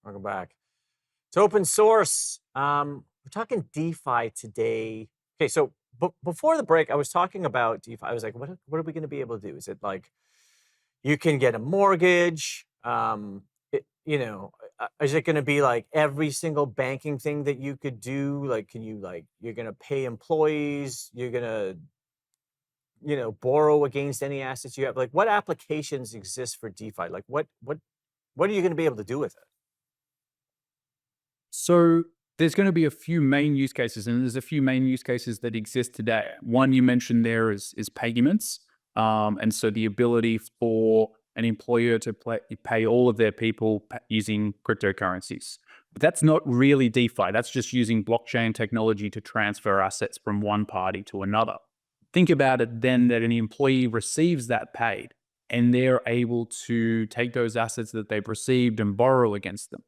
Welcome back. It's open source. We're talking DeFi today. Okay, so before the break, I was talking about DeFi. I was like, what are we going to be able to do? Is it like you can get a mortgage? Is it going to be like every single banking thing that you could do? Like, can you you're going to pay employees? You're going to borrow against any assets you have? Like, what applications exist for DeFi? Like, what are you going to be able to do with it? So there's going to be a few main use cases, and there's a few main use cases that exist today. One you mentioned there is payments, and so the ability for an employer to pay all of their people using cryptocurrencies. But that's not really DeFi. That's just using blockchain technology to transfer assets from one party to another. Think about it then that an employee receives that paid, and they're able to take those assets that they've received and borrow against them,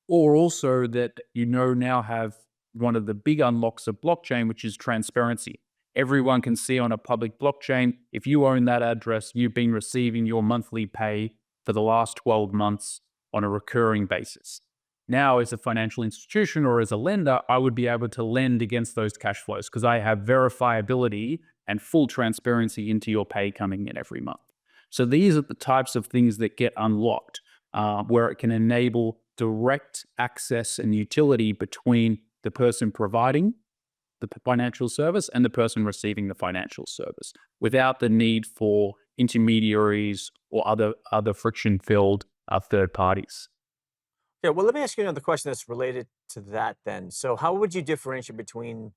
or also that now have one of the big unlocks of blockchain, which is transparency. Everyone can see on a public blockchain, if you own that address, you've been receiving your monthly pay for the last 12 months on a recurring basis. Now, as a financial institution or as a lender, I would be able to lend against those cash flows because I have verifiability and full transparency into your pay coming in every month. So these are the types of things that get unlocked, where it can enable direct access and utility between the person providing the financial service and the person receiving the financial service without the need for intermediaries or other friction-filled third parties. Yeah, well, let me ask you another question that's related to that then. So how would you differentiate between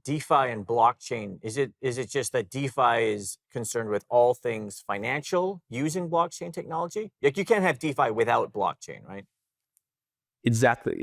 DeFi and blockchain? Is it just that DeFi is concerned with all things financial using blockchain technology? Like you can't have DeFi without blockchain, right? Exactly.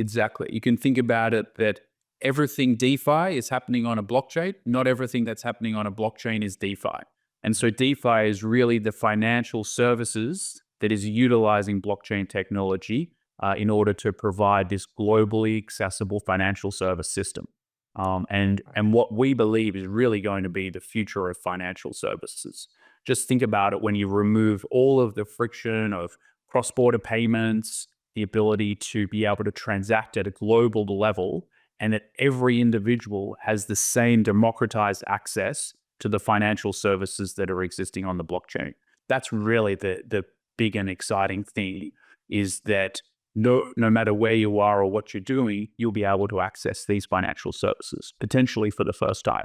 You can think about it that everything DeFi is happening on a blockchain. Not everything that's happening on a blockchain is DeFi. And so DeFi is really the financial services that is utilizing blockchain technology in order to provide this globally accessible financial service system. And what we believe is really going to be the future of financial services. Just think about it when you remove all of the friction of cross-border payments, the ability to be able to transact at a global level, and that every individual has the same democratized access to the financial services that are existing on the blockchain. That's really the big and exciting thing, is that no matter where you are or what you're doing, you'll be able to access these financial services, potentially for the first time.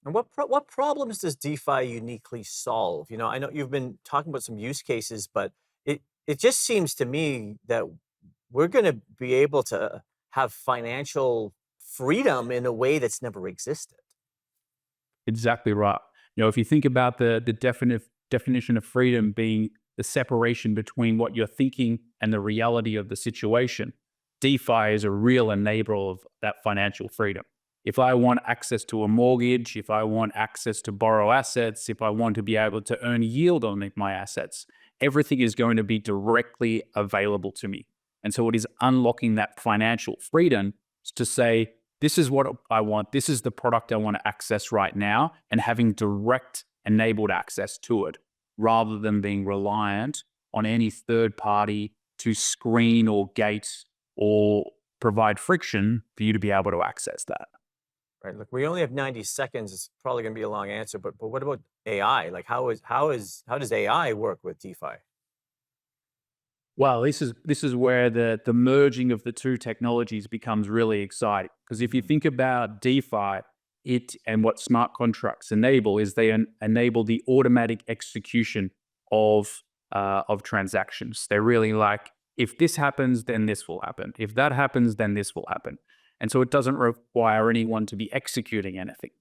And what problems does DeFi uniquely solve? I know you've been talking about some use cases, but it just seems to me that we're going to be able to have financial freedom in a way that's never existed. Exactly right. If you think about the definition of freedom being the separation between what you're thinking and the reality of the situation, DeFi is a real enabler of that financial freedom. If I want access to a mortgage, if I want access to borrow assets, if I want to be able to earn yield on my assets, everything is going to be directly available to me. And so it is unlocking that financial freedom to say, this is what I want, this is the product I want to access right now, and having direct enabled access to it, rather than being reliant on any third party to screen or gate or provide friction for you to be able to access that. Right. Look, we only have 90 seconds. It's probably going to be a long answer, but what about AI? Like how does AI work with DeFi? Well, this is where the merging of the two technologies becomes really exciting. Because if you think about DeFi, it and what smart contracts enable is they enable the automatic execution of transactions. They're really like, if this happens, then this will happen. If that happens, then this will happen. And so it doesn't require anyone to be executing anything.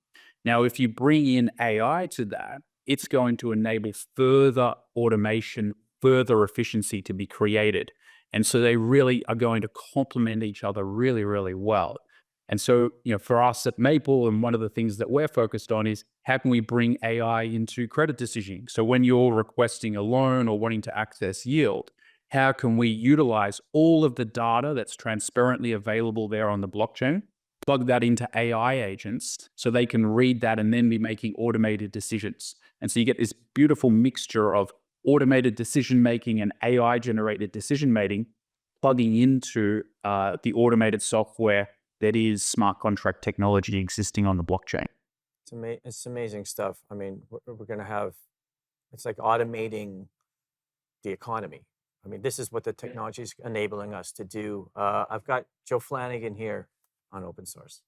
Now, if you bring in AI to that, it's going to enable further automation, further efficiency to be created. And so they really are going to complement each other really, really well. And so, for us at Maple, and one of the things that we're focused on is how can we bring AI into credit decisioning? So when you're requesting a loan or wanting to access yield, how can we utilize all of the data that's transparently available there on the blockchain, plug that into AI agents so they can read that and then be making automated decisions. And so you get this beautiful mixture of automated decision making and AI generated decision making plugging into the automated software that is smart contract technology existing on the blockchain. It's amazing stuff. I mean, we're going to have, it's like automating the economy. I mean, this is what the technology is enabling us to do. I've got Joe Flanagan here on open source.